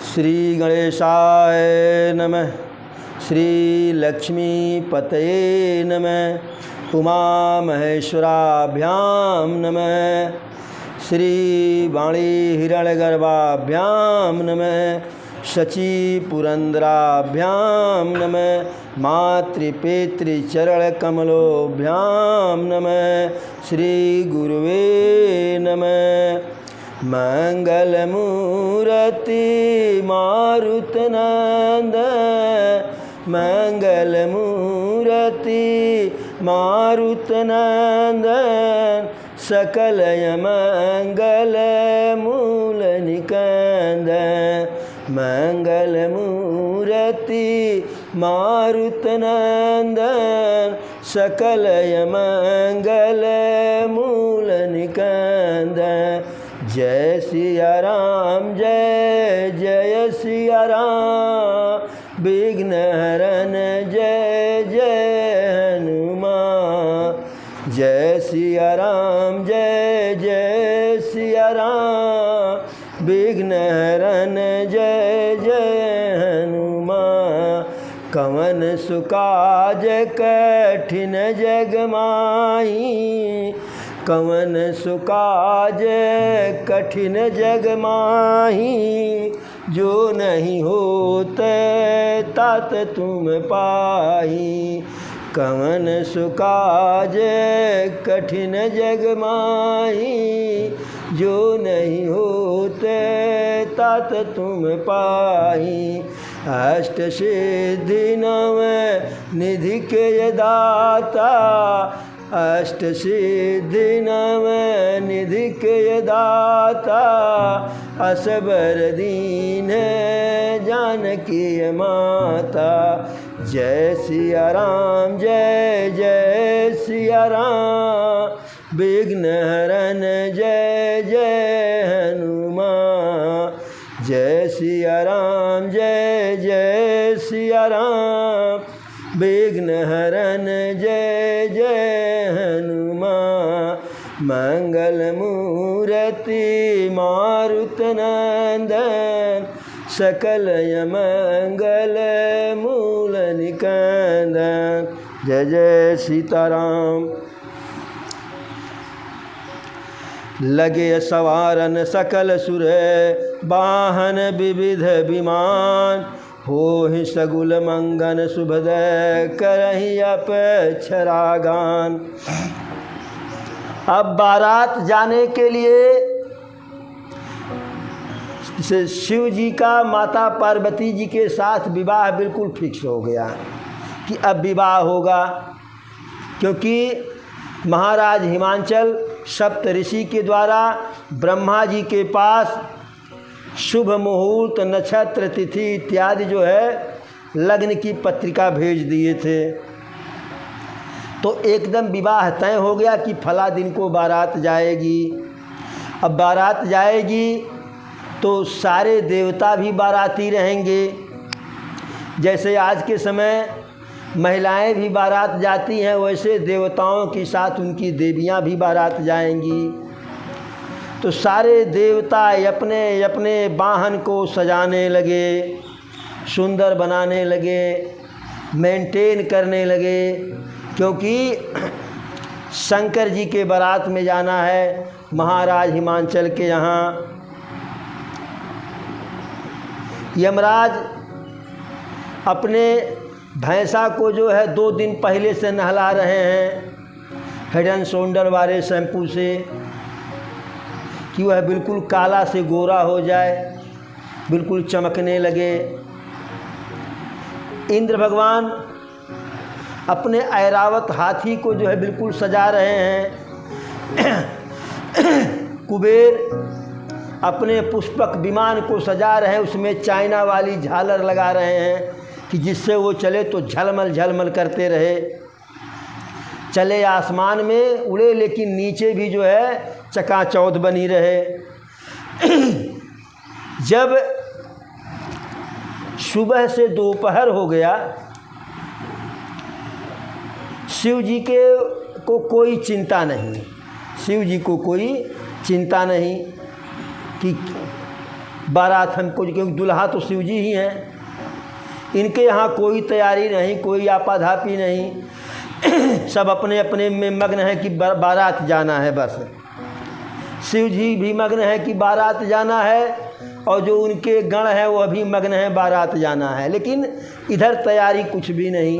श्री गणेशाय नमः। श्री लक्ष्मीपतये नमः। उमा महेश्वराभ्यां नमः। श्री वाणी हिरण्यगर्भाभ्यां नमः। शची पुरंदराभ्यां नमः। मातृपितृचरणकमलोभ्यां नमः। श्री गुरुवे नमः। मंगलमूर्ति मारुतनंद मंगलमूर्ति मारुतनंदन सकलय मंगल मूल निकंद मंगलमूर्ति मारुतनंदन सकलय मंगल मूल निकंद। जय सिया राम जय जय सिया राम विघ्न हरन जय जय हनुमान। जय सिया राम जय जय सिया राम विघ्न हरन जय जय हनुमान। कवन सुकाज कठिन जग माही कवन सुकाज कठिन जग माही। जो नहीं होते तात तुम पाही। कवन सुकाज कठिन जग माही। जो नहीं होते तात तुम पाही। अष्ट सिद्धि नव निधि के दाता अष्ट सिद्धि नव निधि के दाता। असबर दीन जानकी माता। जय सिया राम जय जय सिया राम विघ्न हरन जय जय हनुमान। जय सिया राम जय जय सिया राम विघ्न हरन जय जय हनुमान। मंगल मूर्ति मारुतनंदन सकलय मंगल मूल निकंदन। जय जय सीताराम। लगे सवारन सकल सुर वाहन विविध विमान। हो ही सगुल मंगन शुभदय करही अपक्षरागान। अब बारात जाने के लिए शिव जी का माता पार्वती जी के साथ विवाह बिल्कुल फिक्स हो गया कि अब विवाह होगा। क्योंकि महाराज हिमांचल सप्त ऋषि के द्वारा ब्रह्मा जी के पास शुभ मुहूर्त नक्षत्र तिथि इत्यादि जो है लग्न की पत्रिका भेज दिए थे। तो एकदम विवाह तय हो गया कि फला दिन को बारात जाएगी। अब बारात जाएगी तो सारे देवता भी बाराती रहेंगे। जैसे आज के समय महिलाएं भी बारात जाती हैं वैसे देवताओं के साथ उनकी देवियां भी बारात जाएंगी। तो सारे देवता अपने अपने वाहन को सजाने लगे, सुंदर बनाने लगे, मेंटेन करने लगे। क्योंकि शंकर जी के बारात में जाना है महाराज हिमांचल के यहाँ। यमराज अपने भैंसा को जो है 2 दिन पहले से नहला रहे हैं हेड एंड शोल्डर वाले शैम्पू से कि वह बिल्कुल काला से गोरा हो जाए, बिल्कुल चमकने लगे। इंद्र भगवान अपने ऐरावत हाथी को जो है बिल्कुल सजा रहे हैं। कुबेर अपने पुष्पक विमान को सजा रहे हैं, उसमें चाइना वाली झालर लगा रहे हैं कि जिससे वो चले तो झलमल झलमल करते रहे। चले आसमान में उड़े लेकिन नीचे भी जो है चकाचौंध बनी रहे। जब सुबह से दोपहर हो गया, शिव जी को कोई चिंता नहीं। शिव जी को कोई चिंता नहीं कि बारात हमको, क्योंकि दुल्हा तो शिव जी ही हैं। इनके यहाँ कोई तैयारी नहीं, कोई आपाधापी नहीं, सब अपने अपने में मग्न है कि बारात जाना है। बस शिव जी भी मग्न है कि बारात जाना है, और जो उनके गण हैं वो भी मग्न हैं बारात जाना है, लेकिन इधर तैयारी कुछ भी नहीं।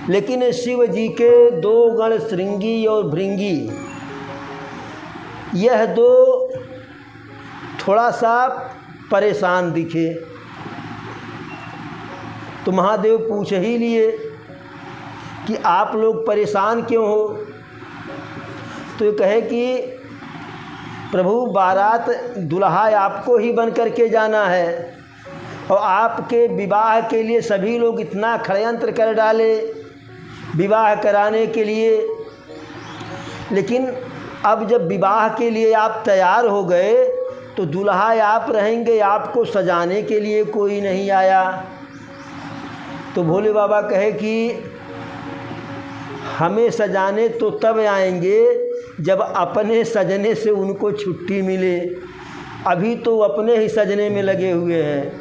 लेकिन शिव जी के दो गण श्रृंगी और भृंगी, यह दो थोड़ा सा परेशान दिखे, तो महादेव पूछ ही लिए कि आप लोग परेशान क्यों हो। तो ये कहे कि प्रभु बारात दुल्हा आपको ही बन करके जाना है, और आपके विवाह के लिए सभी लोग इतना षड्यंत्र कर डाले विवाह कराने के लिए, लेकिन अब जब विवाह के लिए आप तैयार हो गए तो दुल्हा आप रहेंगे, आपको सजाने के लिए कोई नहीं आया। तो भोले बाबा कहे कि हमें सजाने तो तब आएंगे जब अपने सजने से उनको छुट्टी मिले, अभी तो अपने ही सजने में लगे हुए हैं।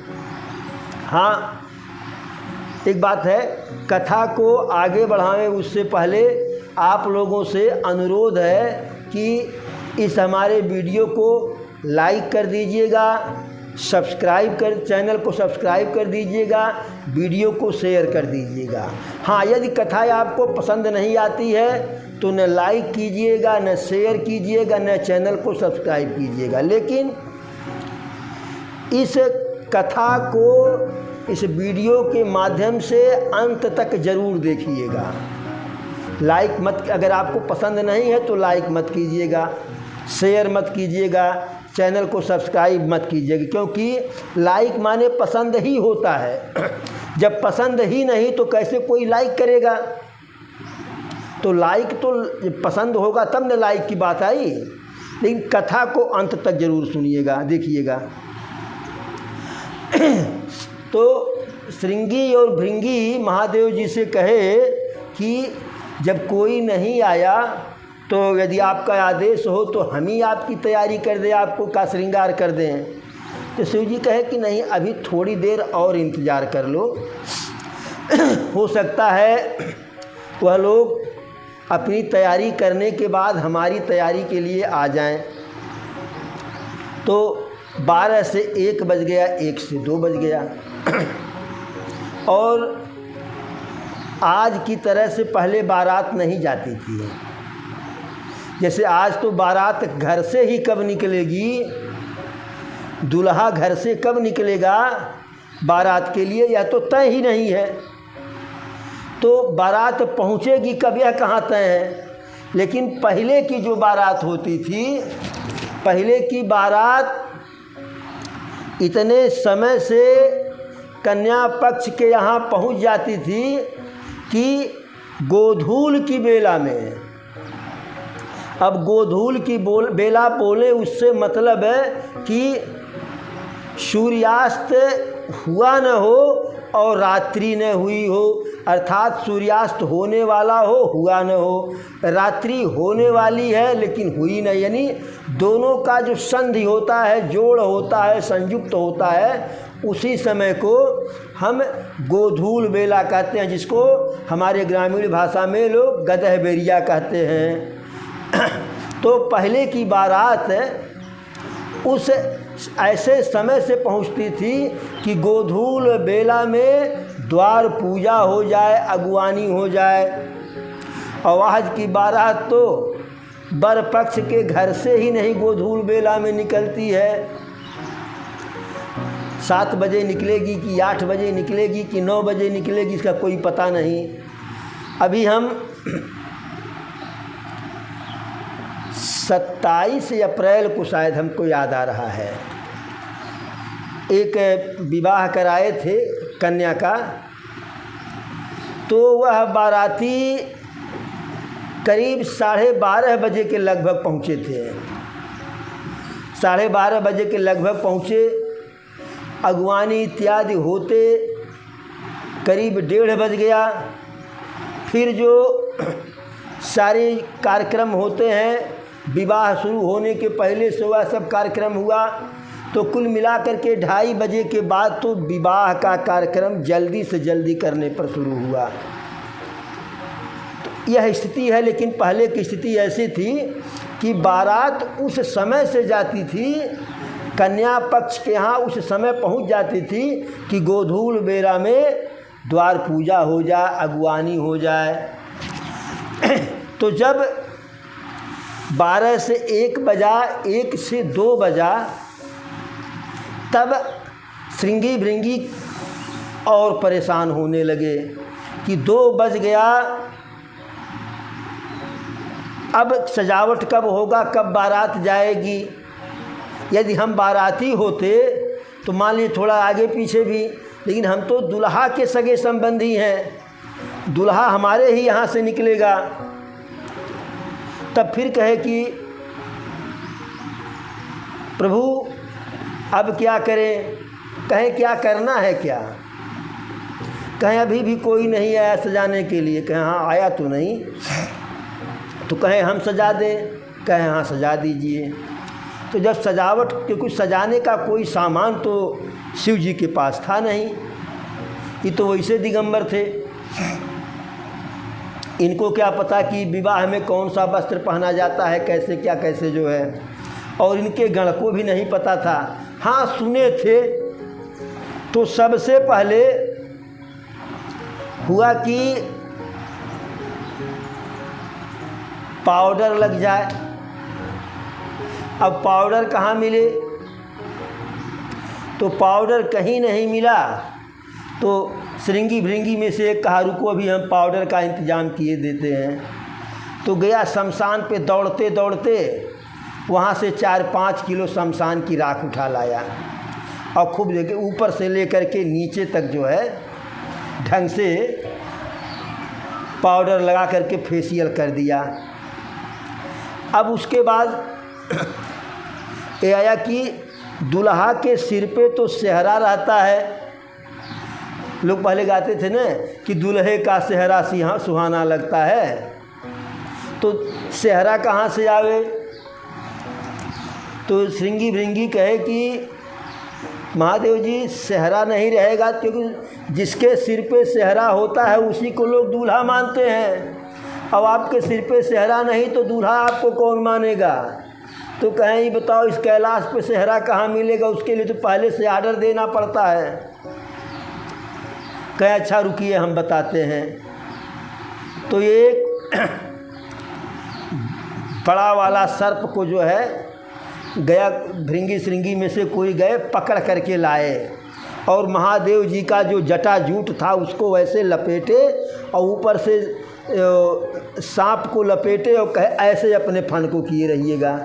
हाँ, एक बात है, कथा को आगे बढ़ाएं उससे पहले आप लोगों से अनुरोध है कि इस हमारे वीडियो को लाइक कर दीजिएगा, चैनल को सब्सक्राइब कर दीजिएगा, वीडियो को शेयर कर दीजिएगा। हाँ, यदि कथा आपको पसंद नहीं आती है तो न लाइक कीजिएगा, न शेयर कीजिएगा, न चैनल को सब्सक्राइब कीजिएगा, लेकिन इस कथा को इस वीडियो के माध्यम से अंत तक ज़रूर देखिएगा। लाइक मत, अगर आपको पसंद नहीं है तो लाइक मत कीजिएगा, शेयर मत कीजिएगा, चैनल को सब्सक्राइब मत कीजिएगा, क्योंकि लाइक माने पसंद ही होता है। जब पसंद ही नहीं तो कैसे कोई लाइक करेगा। तो लाइक तो पसंद होगा तब न लाइक की बात आई। लेकिन कथा को अंत तक ज़रूर सुनिएगा, देखिएगा। तो श्रृंगी और भृंगी महादेव जी से कहे कि जब कोई नहीं आया तो यदि आपका आदेश हो तो हम ही आपकी तैयारी कर दें, आपको का श्रृंगार कर दें। तो शिव जी कहे कि नहीं, अभी थोड़ी देर और इंतज़ार कर लो, हो सकता है वह लोग अपनी तैयारी करने के बाद हमारी तैयारी के लिए आ जाएं। तो 12 से 1 बज गया, 1 से 2 बज गया, और आज की तरह से पहले बारात नहीं जाती थी। जैसे आज तो बारात घर से ही कब निकलेगी, दूल्हा घर से कब निकलेगा बारात के लिए, यह तो तय ही नहीं है। तो बारात पहुंचेगी कब, यह कहाँ तय है। लेकिन पहले की जो बारात होती थी, पहले की बारात इतने समय से कन्या पक्ष के यहाँ पहुंच जाती थी कि गोधूल की बेला में, अब गोधूल की बेला बोले उससे मतलब है कि सूर्यास्त हुआ न हो और रात्रि न हुई हो, अर्थात सूर्यास्त होने वाला हो, हुआ न हो, रात्रि होने वाली है लेकिन हुई नहीं, यानी दोनों का जो संधि होता है, जोड़ होता है, संयुक्त होता है, उसी समय को हम गोधूल बेला कहते हैं, जिसको हमारे ग्रामीण भाषा में लोग गदह बेरिया कहते हैं। तो पहले की बारात उस ऐसे समय से पहुंचती थी कि गोधूल बेला में द्वार पूजा हो जाए, अगुवानी हो जाए। और आज की बारात तो बर पक्ष के घर से ही नहीं गोधूल बेला में निकलती है। 7 बजे निकलेगी कि 8 बजे निकलेगी कि 9 बजे निकलेगी, इसका कोई पता नहीं। अभी हम 27 अप्रैल को शायद हमको याद आ रहा है, एक विवाह कराए थे कन्या का, तो वह बाराती करीब 12:30 बजे के लगभग पहुँचे थे। 12:30 बजे के लगभग पहुँचे, अगवानी इत्यादि होते करीब 1:30 बज गया। फिर जो सारे कार्यक्रम होते हैं विवाह शुरू होने के पहले से, वह सब कार्यक्रम हुआ। तो कुल मिलाकर के 2:30 बजे के बाद तो विवाह का कार्यक्रम जल्दी से जल्दी करने पर शुरू हुआ। तो यह स्थिति है, लेकिन पहले की स्थिति ऐसी थी कि बारात उस समय से जाती थी, कन्या पक्ष के यहाँ उस समय पहुँच जाती थी कि गोधूल बेरा में द्वार पूजा हो जाए, अगुवानी हो जाए। तो जब 12 से 1 बजा, 1 से 2 बजा, तब श्रृंगी भृंगी और परेशान होने लगे कि 2 बज गया, अब सजावट कब होगा, कब बारात जाएगी। यदि हम बाराती होते तो मान लीजिए थोड़ा आगे पीछे भी, लेकिन हम तो दुल्हा के सगे संबंधी हैं, दुल्हा हमारे ही यहाँ से निकलेगा। तब फिर कहे कि प्रभु अब क्या करें। कहें क्या करना है क्या। कहें अभी भी कोई नहीं आया सजाने के लिए। कहें हाँ आया तो नहीं। तो कहें हम सजा दें। कहें हाँ सजा दीजिए। तो जब सजावट, क्योंकि सजाने का कोई सामान तो शिव जी के पास था नहीं, ये तो वैसे दिगंबर थे, इनको क्या पता कि विवाह में कौन सा वस्त्र पहना जाता है, कैसे क्या कैसे जो है, और इनके गण को भी नहीं पता था। हाँ सुने थे। तो सबसे पहले हुआ कि पाउडर लग जाए। अब पाउडर कहाँ मिले, तो पाउडर कहीं नहीं मिला। तो श्रृंगी भृंगी में से एक कहा रुको अभी हम पाउडर का इंतज़ाम किए देते हैं। तो गया शमशान पे दौड़ते दौड़ते, वहाँ से 4-5 किलो शमशान की राख उठा लाया और खूब देखे ऊपर से लेकर के नीचे तक जो है ढंग से पाउडर लगा करके फेशियल कर दिया। अब उसके बाद ये आया कि दुल्हा के सिर पे तो सेहरा रहता है। लोग पहले गाते थे ना कि दुल्हे का सेहरा सुहाना लगता है। तो सेहरा कहाँ से आवे। तो श्रृंगी भृंगी कहे कि महादेव जी सेहरा नहीं रहेगा, क्योंकि जिसके सिर पे सेहरा होता है उसी को लोग दूल्हा मानते हैं। अब आपके सिर पे सेहरा नहीं तो दूल्हा आपको कौन मानेगा। तो कहें ये बताओ इस कैलाश पे सेहरा कहाँ मिलेगा, उसके लिए तो पहले से आर्डर देना पड़ता है। कहें अच्छा रुकिए हम बताते हैं। तो एक बड़ा वाला सर्प को जो है गया, भृंगी श्रृंगी में से कोई गए पकड़ करके लाए और महादेव जी का जो जटा जूट था उसको वैसे लपेटे और ऊपर से सांप को लपेटे और कहे ऐसे अपने फन को किए रहिएगा।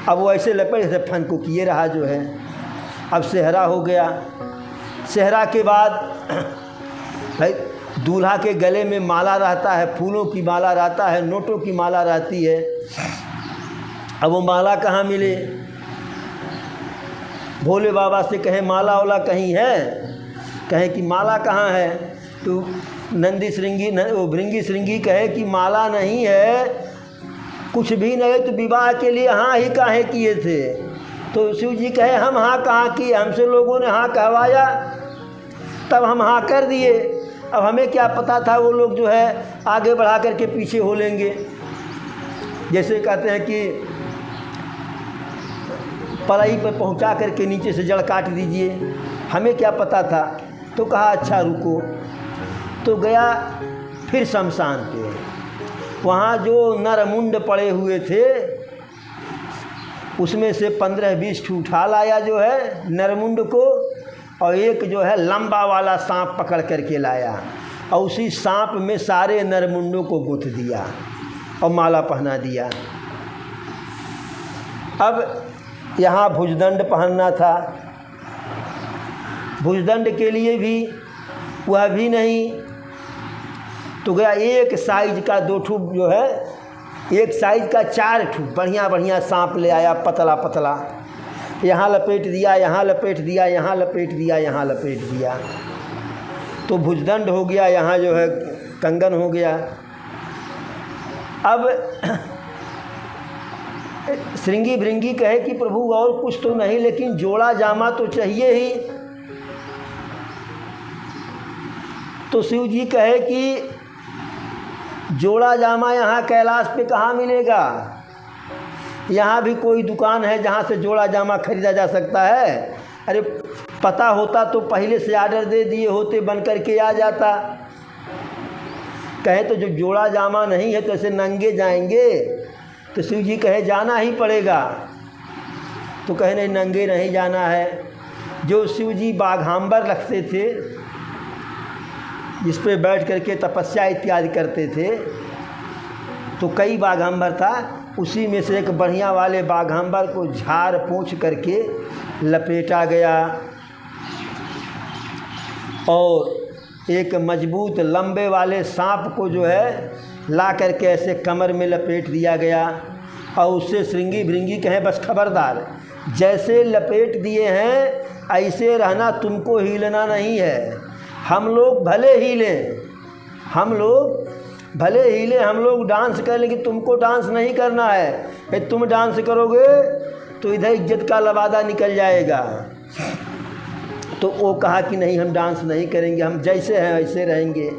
अब वो ऐसे लपेटे ऐसे फन को किए रहा जो है। अब सेहरा हो गया। सेहरा के बाद भाई दूल्हा के गले में माला रहता है, फूलों की माला रहता है, नोटों की माला रहती है। अब वो माला कहाँ मिले। भोले बाबा से कहे माला वाला कहीं है। कहे कि माला कहाँ है। तो नंदी श्रृंगी भृंगी श्रृंगी कहे कि माला नहीं है, कुछ भी नहीं, तो विवाह के लिए हाँ ही काहे किए थे। तो शिव जी कहे हम हाँ कहाँ किए, हमसे लोगों ने हाँ कहवाया तब हम हाँ कर दिए। अब हमें क्या पता था वो लोग जो है आगे बढ़ा करके पीछे हो लेंगे। जैसे कहते हैं कि पलाई पर पहुंचा करके नीचे से जड़ काट दीजिए, हमें क्या पता था। तो कहा अच्छा रुको। तो गया फिर शमशान पे, वहाँ जो नरमुंड पड़े हुए थे उसमें से 15-20 ठू उठा लाया जो है नरमुंड को, और एक जो है लंबा वाला सांप पकड़ करके लाया और उसी सांप में सारे नरमुंडों को गुथ दिया और माला पहना दिया। अब यहाँ भुजदंड पहनना था, भुजदंड के लिए भी वह भी नहीं। तो गया एक साइज का 2 ठू जो है, एक साइज का 4 ठू बढ़िया बढ़िया सांप ले आया, पतला पतला। यहाँ लपेट दिया, यहाँ लपेट दिया, यहाँ लपेट दिया, यहाँ लपेट दिया। तो भुजदंड हो गया, यहाँ जो है कंगन हो गया। अब श्रृंगी भृंगी कहे कि प्रभु और कुछ तो नहीं, लेकिन जोड़ा जामा तो चाहिए ही। तो शिव जी कहे कि जोड़ा जामा यहाँ कैलाश पे कहाँ मिलेगा? यहाँ भी कोई दुकान है जहाँ से जोड़ा जामा खरीदा जा सकता है? अरे पता होता तो पहले से आर्डर दे दिए होते, बन करके आ जाता। कहे तो जो जोड़ा जामा नहीं है तो ऐसे नंगे जाएंगे? तो शिव जी कहे जाना ही पड़ेगा। तो कहे नहीं, नंगे नहीं जाना है। जो शिव जी बाघांबर रखते थे, जिस पे बैठ करके तपस्या इत्यादि करते थे, तो कई बाघांबर था, उसी में से एक बढ़िया वाले बाघांबर को झाड़ पोंछ करके लपेटा गया और एक मजबूत लंबे वाले सांप को जो है ला करके ऐसे कमर में लपेट दिया गया। और उससे श्रृंगी भृंगी कहें बस खबरदार, जैसे लपेट दिए हैं ऐसे रहना, तुमको हिलना नहीं है। हम लोग भले हिले, हम लोग डांस कर, लेकिन तुमको डांस नहीं करना है। भाई तुम डांस करोगे तो इधर इज्जत का लवादा निकल जाएगा। तो वो कहा कि नहीं, हम डांस नहीं करेंगे, हम जैसे हैं वैसे रहेंगे।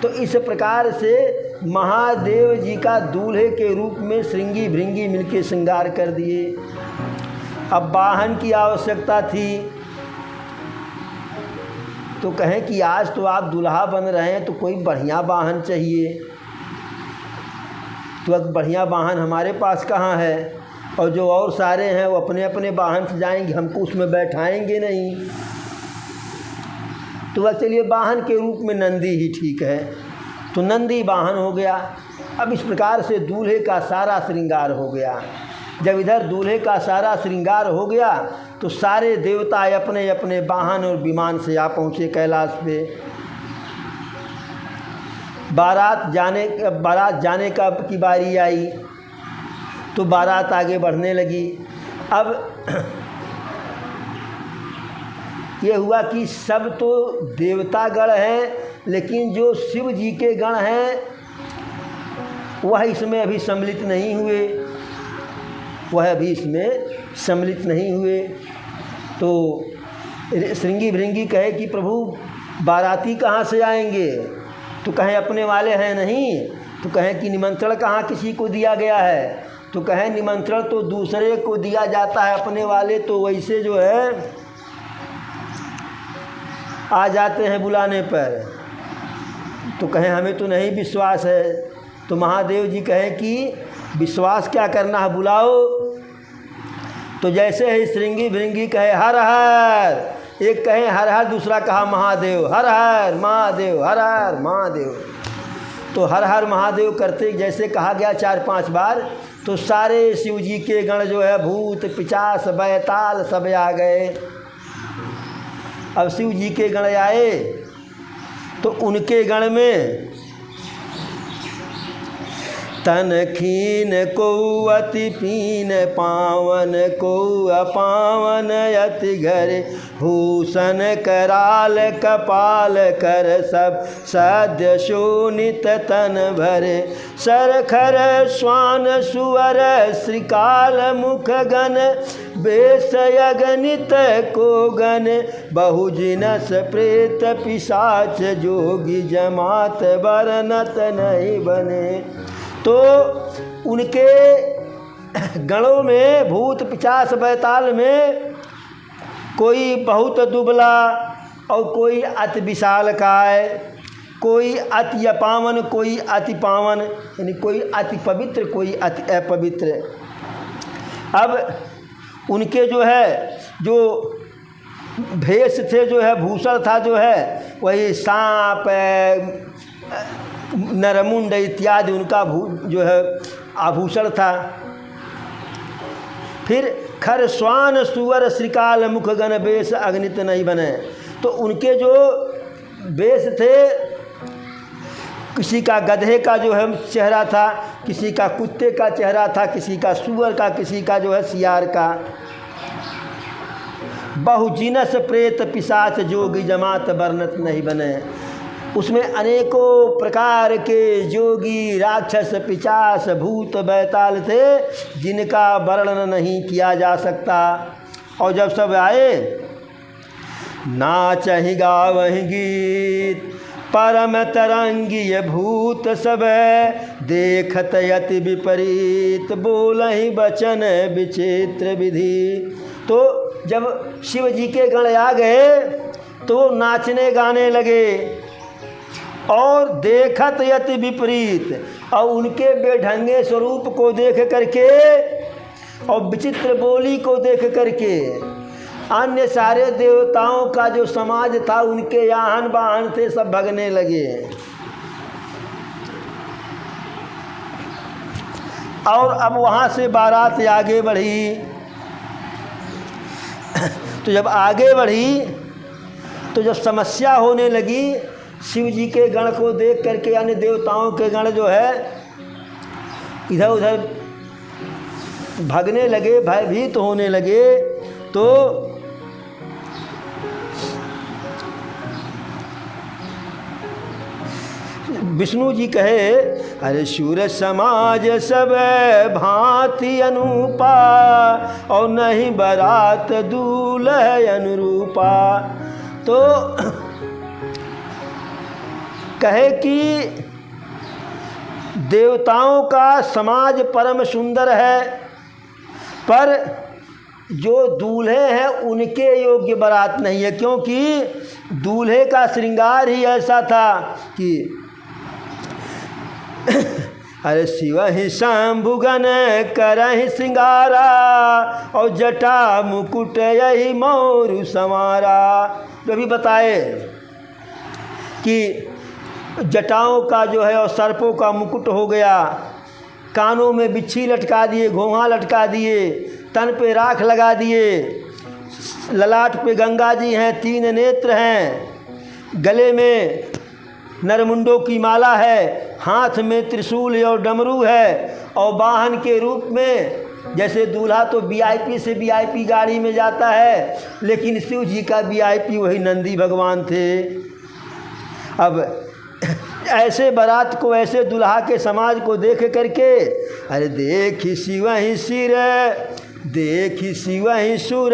तो इस प्रकार से महादेव जी का दूल्हे के रूप में श्रृंगी भृंगी मिलके श्रृंगार कर दिए। अब वाहन की आवश्यकता थी, तो कहें कि आज तो आप दूल्हा बन रहे हैं तो कोई बढ़िया वाहन चाहिए। तो अब बढ़िया वाहन हमारे पास कहाँ है, और जो और सारे हैं वो अपने अपने वाहन से जाएंगे, हमको उसमें बैठाएंगे नहीं। तो वह चलिए वाहन के रूप में नंदी ही ठीक है, तो नंदी वाहन हो गया। अब इस प्रकार से दूल्हे का सारा श्रृंगार हो गया। जब इधर दूल्हे का सारा श्रृंगार हो गया तो सारे देवता अपने अपने वाहन और विमान से आ पहुँचे कैलाश पे। बारात जाने का की बारी आई, तो बारात आगे बढ़ने लगी। अब ये हुआ कि सब तो देवता गण हैं, लेकिन जो शिव जी के गण हैं वह इसमें अभी सम्मिलित नहीं हुए। तो श्रृंगी भृंगी कहे कि प्रभु बाराती कहाँ से आएंगे? तो कहें अपने वाले हैं नहीं। तो कहें कि निमंत्रण कहाँ किसी को दिया गया है? तो कहें निमंत्रण तो दूसरे को दिया जाता है, अपने वाले तो वैसे जो है आ जाते हैं बुलाने पर। तो कहें हमें तो नहीं विश्वास है। तो महादेव जी कहें कि विश्वास क्या करना है, बुलाओ। तो जैसे ही श्रृंगी भृंगी कहे हर हर, एक कहे हर हर, दूसरा कहा महादेव, हर हर महादेव, हर हर महादेव। तो हर हर महादेव करते जैसे कहा गया 4-5 बार, तो सारे शिव जी के गण जो है भूत पिशाच बैताल सब आ गए। अब शिव जी के गण आए तो उनके गण में तन खीन को अति पीन पावन को अपावन अति घर भूषण कराल कपाल कर सब सद्य शोनित तन भरे सरखर स्वान सुअर श्रीकाल मुख गण बेस अगणित को गण बहुजिनस प्रेत पिशाच जोगी जमात बरनत नहीं बने। तो उनके गणों में भूत पिशाच बैताल में कोई बहुत दुबला और कोई अति विशालकाय, कोई अति अपावन, कोई अति पावन, यानी कोई अति पवित्र, कोई अति अपवित्र। अब उनके जो है जो भेष थे, जो है भूषण था, जो है वही सांप नरमुंड इत्यादि उनका जो है आभूषण था। फिर खर स्वान सुअर श्रीकाल मुख गण बेस अगणित नहीं बने। तो उनके जो बेस थे, किसी का गधे का जो है चेहरा था, किसी का कुत्ते का चेहरा था, किसी का सुअर का, किसी का जो है सियार का। बहुजिनस प्रेत पिशाच जोगी जमात बरनत नहीं बने। उसमें अनेकों प्रकार के योगी, राक्षस, पिशाच, भूत, बैताल थे जिनका वर्णन नहीं किया जा सकता। और जब सब आए, नाचहि गावहि गीत परम तरंगी भूत सब, देखत यति विपरीत बोलहि बचन विचित्र विधि। तो जब शिव जी के गण आ गए तो नाचने गाने लगे, और देखत यति विपरीत, और उनके बेढंगे स्वरूप को देख करके और विचित्र बोली को देख करके अन्य सारे देवताओं का जो समाज था, उनके आह्न बाहन थे, सब भगने लगे। और अब वहाँ से बारात आगे बढ़ी। तो जब आगे बढ़ी तो जब समस्या होने लगी, शिव जी के गण को देख करके अन्य देवताओं के गण जो है इधर उधर भागने लगे, भयभीत होने लगे। तो विष्णु जी कहे, अरे शूर समाज सब भांति अनूपा, और नहीं बारात दूल्ह अनुरूपा। तो कहे कि देवताओं का समाज परम सुंदर है, पर जो दूल्हे हैं उनके योग्य बारात नहीं है, क्योंकि दूल्हे का श्रृंगार ही ऐसा था कि अरे शिव ही शंभुगन करहि श्रृंगारा, और जटा मुकुट यही मोरु समारा। जो भी बताए कि जटाओं का जो है और सर्पों का मुकुट हो गया, कानों में बिच्छी लटका दिए, घोंघा लटका दिए, तन पे राख लगा दिए, ललाट पे गंगा जी हैं, 3 नेत्र हैं, गले में नरमुंडों की माला है, हाथ में त्रिशूल और डमरू है, और वाहन के रूप में जैसे दूल्हा तो वीआईपी से वीआईपी गाड़ी में जाता है, लेकिन शिव जी का वीआईपी वही नंदी भगवान थे। अब ऐसे बारात को, ऐसे दुल्हा के समाज को देख करके, अरे देखी शिव ही सिर, देखी शिव ही सुर,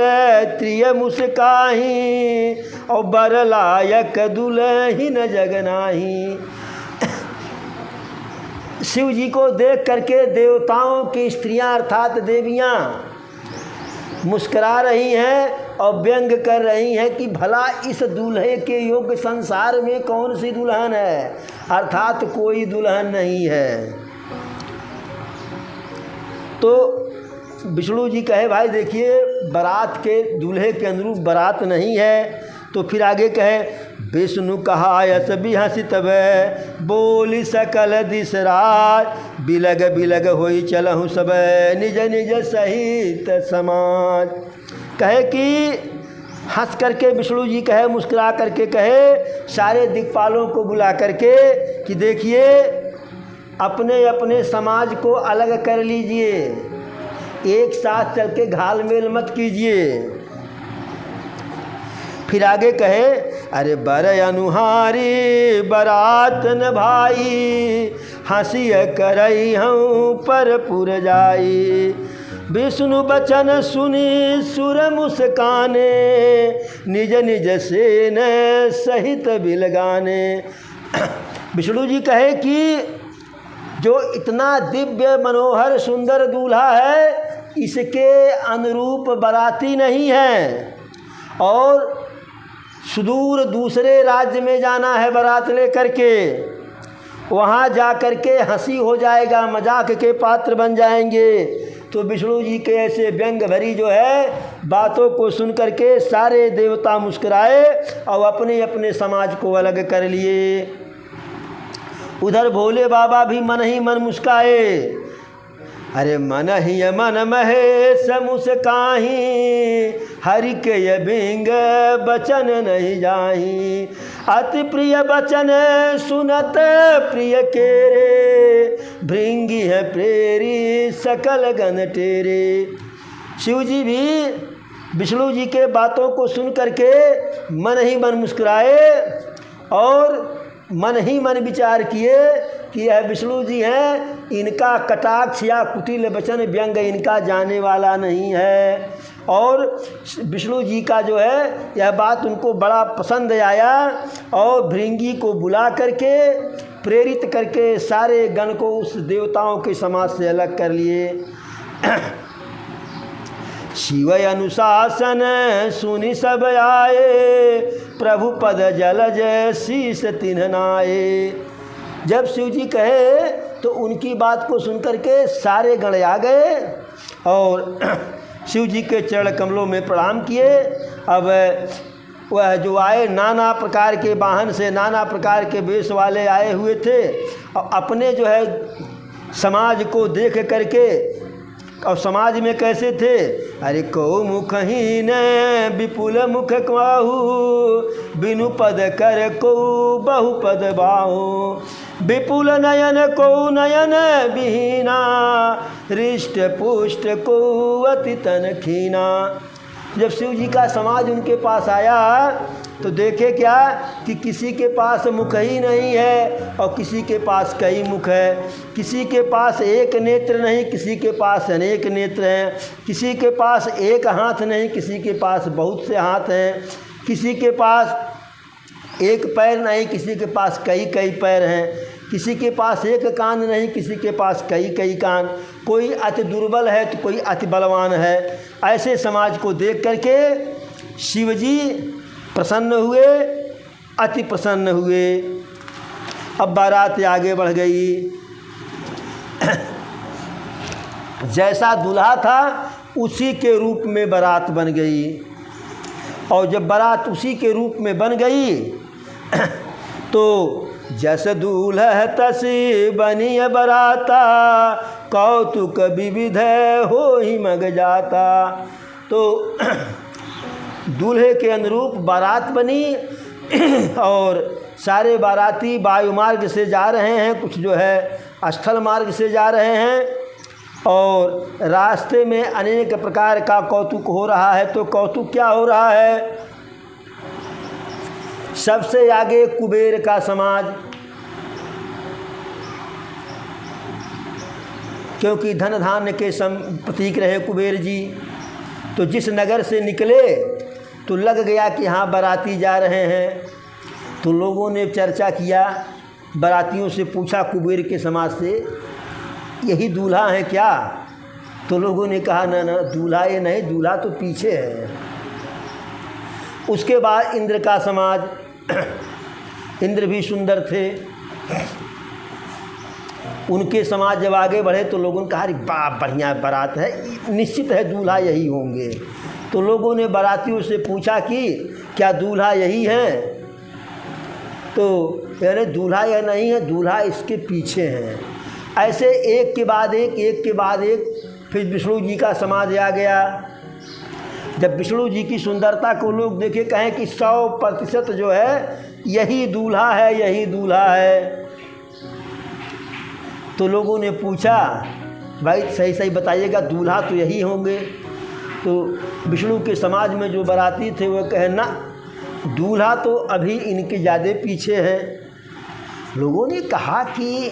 त्रिय मुस्काही, और बर लायक दुल्हिन जगनाही। शिव जी को देख करके देवताओं की स्त्रियां अर्थात देवियां मुस्करा रही हैं और व्यंग कर रही हैं कि भला इस दूल्हे के योग्य संसार में कौन सी दुल्हन है, अर्थात कोई दुल्हन नहीं है। तो विष्णु जी कहे, भाई देखिए बारात के दूल्हे के अनुरूप बारात नहीं है। तो फिर आगे कहे, विष्णु कहा यस बिहसी तब, बोली सकल दिसराय, बिलग बिलग होई चलहु सब, निज निज सहित समाज। कहे कि हंस करके विष्णु जी कहे, मुस्कुरा करके कहे सारे दिक्पालों को बुला करके कि देखिए अपने अपने समाज को अलग कर लीजिए, एक साथ चल के घाल मेल मत कीजिए। फिर आगे कहे, अरे बर अनुहारी बरात न भाई, हंसिय करई हूँ पर पुर जाई, विष्णु बचन सुनी सुर मुस्काने, निज निज से न सहित बिलगाने। विष्णु जी कहे कि जो इतना दिव्य मनोहर सुंदर दूल्हा है, इसके अनुरूप बाराती नहीं है, और सुदूर दूसरे राज्य में जाना है बारात ले करके, वहाँ जा कर के हंसी हो जाएगा, मजाक के पात्र बन जाएंगे। तो विष्णु जी के ऐसे व्यंग भरी जो है बातों को सुन करके सारे देवता मुस्कुराए और अपने अपने समाज को अलग कर लिए। उधर भोले बाबा भी मन ही मन मुस्काए, अरे मन ही मन महेश मुस्काही, हरि के ये बिंग बचन नहीं जाही, अति प्रिय बचन सुनत प्रिय केरे, भृंगी है प्रेरी सकल गण टेरे। शिव जी भी विष्णु जी के बातों को सुन करके मन ही मन मुस्कुराए और मन ही मन विचार किए कि यह विष्णु जी हैं, इनका कटाक्ष या कुटिल वचन व्यंग इनका जाने वाला नहीं है। और विष्णु जी का जो है यह बात उनको बड़ा पसंद आया और भृंगी को बुला करके प्रेरित करके सारे गण को उस देवताओं के समाज से अलग कर लिए। शिव अनुशासन सुनि सब आए, प्रभु पद जलज शीस तिन्ह नाये। जब शिव जी कहे तो उनकी बात को सुनकर के सारे गण आ गए और शिव जी के चरण कमलों में प्रणाम किए। अब वह जो आए नाना प्रकार के वाहन से, नाना प्रकार के वेश वाले आए हुए थे और अपने जो है समाज को देख करके, और समाज में कैसे थे, अरे को मुखहीन विपुल मुख काहू, बिनु पद कर को बहु पद बाहू, विपुल नयन को नयन विहीना, हृष्ट पुष्ट को अति तन खीना। जब शिव जी का समाज उनके पास आया तो देखे क्या कि किसी के पास मुख ही नहीं है और किसी के पास कई मुख है, किसी के पास एक नेत्र नहीं, किसी के पास अनेक नेत्र हैं, किसी के पास एक हाथ नहीं, किसी के पास बहुत से हाथ हैं, किसी के पास एक पैर नहीं, किसी के पास कई कई पैर हैं, किसी के पास एक कान नहीं, किसी के पास कई कई कान, कोई अति दुर्बल है तो कोई अति बलवान है। ऐसे समाज को देख करके शिव जी प्रसन्न हुए, अति प्रसन्न हुए। अब बारात आगे बढ़ गई। जैसा दूल्हा था उसी के रूप में बारात बन गई। और जब बारात उसी के रूप में बन गई तो जस दूल्हा तसी बनी बराता, कौतुक विविध हो ही मग जाता। तो दूल्हे के अनुरूप बारात बनी और सारे बाराती वायु मार्ग से जा रहे हैं, कुछ जो है स्थल मार्ग से जा रहे हैं और रास्ते में अनेक प्रकार का कौतुक हो रहा है। तो कौतुक क्या हो रहा है? सबसे आगे कुबेर का समाज, क्योंकि धन धान्य के प्रतीक रहे कुबेर जी। तो जिस नगर से निकले तो लग गया कि हाँ बाराती जा रहे हैं। तो लोगों ने चर्चा किया, बारातियों से पूछा कुबेर के समाज से, यही दूल्हा है क्या? तो लोगों ने कहा ना ना दूल्हा ये नहीं, दूल्हा तो पीछे है। उसके बाद इंद्र का समाज, इंद्र भी सुंदर थे। उनके समाज जब आगे बढ़े तो लोगों ने कहा अरे बाप बढ़िया बारात है, निश्चित है दूल्हा यही होंगे। तो लोगों ने बारातियों से पूछा कि क्या दूल्हा यही है? तो यानी दूल्हा यह नहीं है, दूल्हा इसके पीछे हैं। ऐसे एक के बाद एक फिर विष्णु जी का समाज आ गया। जब विष्णु जी की सुंदरता को लोग देखे, कहें कि 100% जो है यही दूल्हा है, यही दूल्हा है। तो लोगों ने पूछा भाई सही सही बताइएगा, दूल्हा तो यही होंगे। तो विष्णु के समाज में जो बाराती थे वो कहे ना दूल्हा तो अभी इनके ज़्यादा पीछे है। लोगों ने कहा कि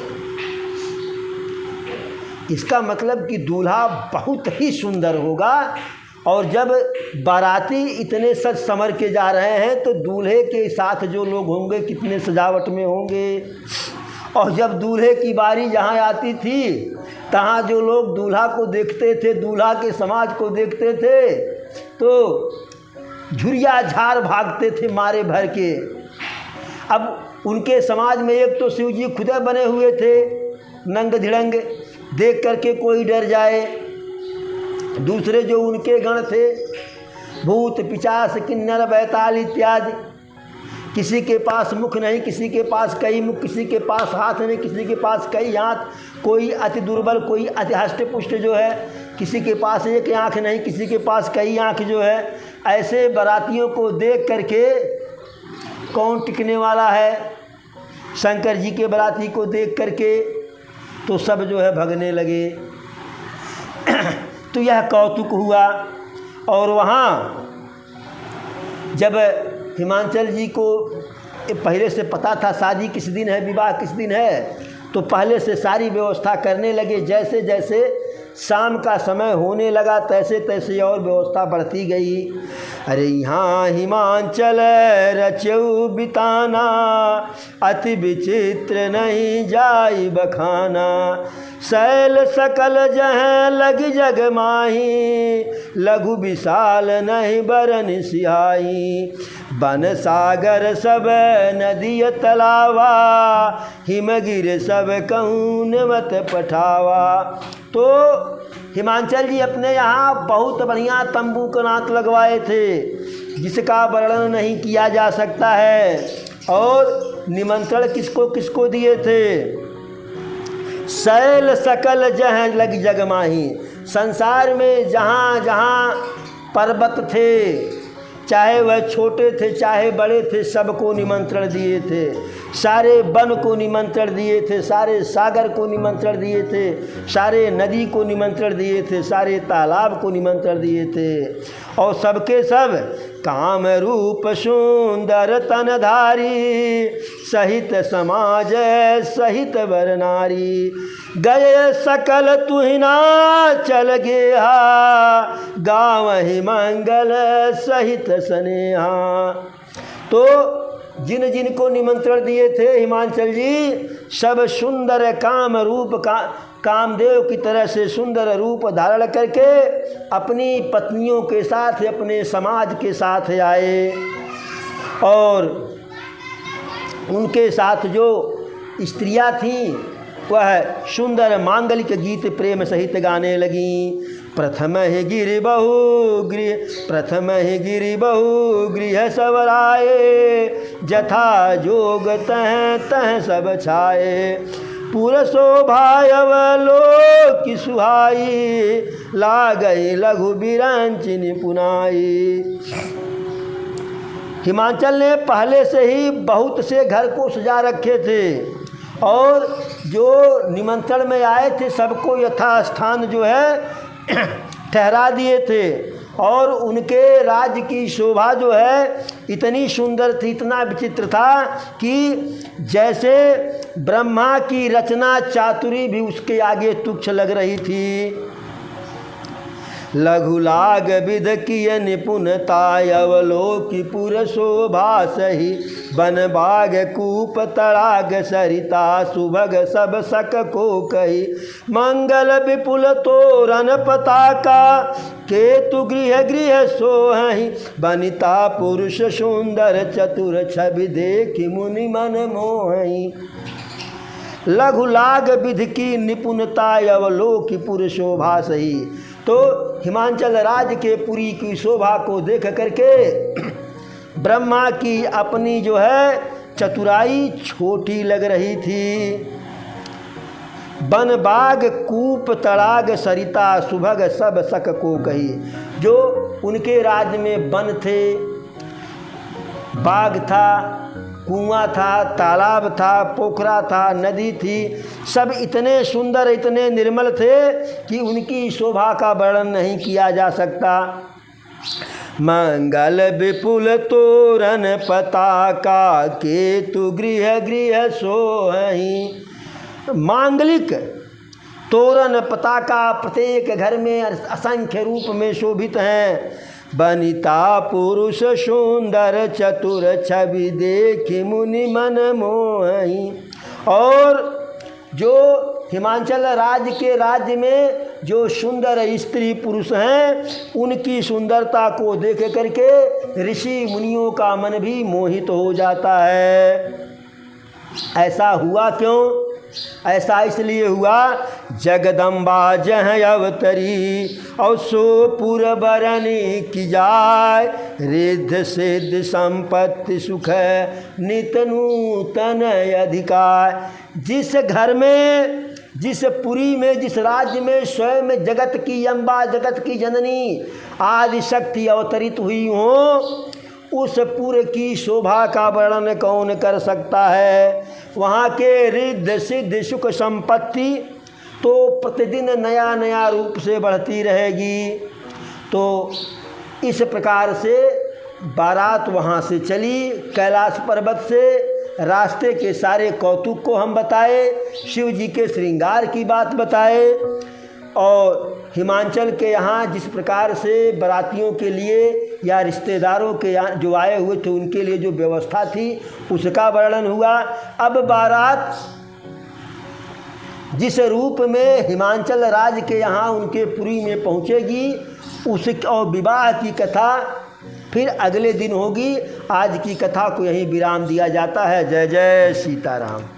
इसका मतलब कि दूल्हा बहुत ही सुंदर होगा, और जब बाराती इतने सज संवर के जा रहे हैं तो दूल्हे के साथ जो लोग होंगे कितने सजावट में होंगे। और जब दूल्हे की बारी जहाँ आती थी तहाँ जो लोग दूल्हा को देखते थे, दूल्हा के समाज को देखते थे, तो झुरिया झार भागते थे मारे भर के। अब उनके समाज में एक तो शिव जी खुद बने हुए थे नंग धिड़ंग, देख करके कोई डर जाए। दूसरे जो उनके गण थे भूत पिशाच किन्नर बैताल इत्यादि, किसी के पास मुख नहीं, किसी के पास कई मुख, किसी के पास हाथ नहीं, किसी के पास कई हाथ, कोई अति दुर्बल, कोई अति हष्ट पुष्ट जो है, किसी के पास एक आँख नहीं, किसी के पास कई आँख जो है। ऐसे बारातियों को देख करके कौन टिकने वाला है? शंकर जी के बाराती को देख करके तो सब जो है भगने लगे। तो यह कौतुक हुआ। और वहाँ जब हिमांचल जी को पहले से पता था शादी किस दिन है, विवाह किस दिन है, तो पहले से सारी व्यवस्था करने लगे। जैसे जैसे शाम का समय होने लगा तैसे तैसे और व्यवस्था बढ़ती गई। अरे यहाँ हिमांचल रचऊ बिताना, अति विचित्र नहीं जाई बखाना। शैल सकल जह लग जग माही, लघु विशाल नहीं बरन सिहाई। बन सागर सब नदी तलावा, हिमगिर सब कौन मत पठावा। तो हिमांचल जी अपने यहाँ बहुत बढ़िया तंबू कनात लगवाए थे, जिसका वर्णन नहीं किया जा सकता है। और निमंत्रण किसको किसको दिए थे? शैल सकल जह लग जग माही, संसार में जहाँ जहाँ पर्वत थे, चाहे वह छोटे थे चाहे बड़े थे, सबको निमंत्रण दिए थे। सारे वन को निमंत्रण दिए थे, सारे सागर को निमंत्रण दिए थे, सारे नदी को निमंत्रण दिए थे, सारे तालाब को निमंत्रण दिए थे। और सबके सब काम रूप सुंदर तनधारी, सहित समाज सहित वर नारी। गए सकल तुहिना चल गया, गावहि मंगल सहित स्नेहा। तो जिन जिन को निमंत्रण दिए थे हिमांचल जी, सब सुंदर काम रूप का कामदेव की तरह से सुंदर रूप धारण करके अपनी पत्नियों के साथ अपने समाज के साथ आए। और उनके साथ जो स्त्रियां थीं वह सुंदर मांगलिक गीत प्रेम सहित गाने लगीं। प्रथम ही गिरि बहु गृह सवराए, जथा जोग तह तह सब छाए। पुर शोभायव लोक सुहाई, लागई लघु बिरंचिनी पुनाई। हिमांचल ने पहले से ही बहुत से घर को सजा रखे थे और जो निमंत्रण में आए थे सबको यथास्थान जो है ठहरा दिए थे। और उनके राज्य की शोभा जो है इतनी सुंदर थी, इतना विचित्र था कि जैसे ब्रह्मा की रचना चातुरी भी उसके आगे तुच्छ लग रही थी। लघु लाग विध किय निपुणता, अवलोकि पुर शोभा सही। बन बाग कूप तड़ाग सरिता, सुभग सब सक को कही। मंगल विपुल तोरण पताका, केतु गृह गृह सोहहि। बनिता पुरुष सुंदर चतुर, छवि देखि मुनि मन मोहहि। लघु लाग विधि की निपुणता, अवलोकि पुर शोभा सही। तो हिमांचल राज्य के पुरी की शोभा को देख करके ब्रह्मा की अपनी जो है चतुराई छोटी लग रही थी। बन बाग कूप तड़ाग सरिता, सुभग सब सक को कही। जो उनके राज्य में वन थे, बाग था, कुआं था, तालाब था, पोखरा था, नदी थी, सब इतने सुंदर इतने निर्मल थे कि उनकी शोभा का वर्णन नहीं किया जा सकता। मंगल विपुल तोरण पताका, केतु गृह गृह सोहहि। मांगलिक तोरण पताका प्रत्येक घर में असंख्य रूप में शोभित हैं। बनिता पुरुष सुंदर चतुर, छवि देखि मुनि मन मोहहि। और जो हिमांचल राज्य के राज्य में जो सुंदर स्त्री पुरुष हैं उनकी सुंदरता को देख करके ऋषि मुनियों का मन भी मोहित हो जाता है। ऐसा हुआ क्यों? ऐसा इसलिए हुआ, जगदम्बा जह अवतरी, और सो पुर बरनी की जाय। रिद्ध सिद्ध संपत्ति सुख, नित नूतन अधिकार। जिस घर में, जिस पुरी में, जिस राज्य में स्वयं जगत की अम्बा, जगत की जननी आदि शक्ति अवतरित हुई हो, उस पुर की शोभा का वर्णन कौन कर सकता है। वहाँ के रिद्ध सिद्ध सुख संपत्ति तो प्रतिदिन नया नया रूप से बढ़ती रहेगी। तो इस प्रकार से बारात वहाँ से चली कैलाश पर्वत से। रास्ते के सारे कौतुक को हम बताए, शिव जी के श्रृंगार की बात बताए, और हिमांचल के यहाँ जिस प्रकार से बारातियों के लिए या रिश्तेदारों के यहाँ जो आए हुए थे उनके लिए जो व्यवस्था थी उसका वर्णन हुआ। अब बारात जिस रूप में हिमांचल राज्य के यहाँ उनके पुरी में पहुँचेगी उस और विवाह की कथा फिर अगले दिन होगी। आज की कथा को यहीं विराम दिया जाता है। जय जय सीताराम।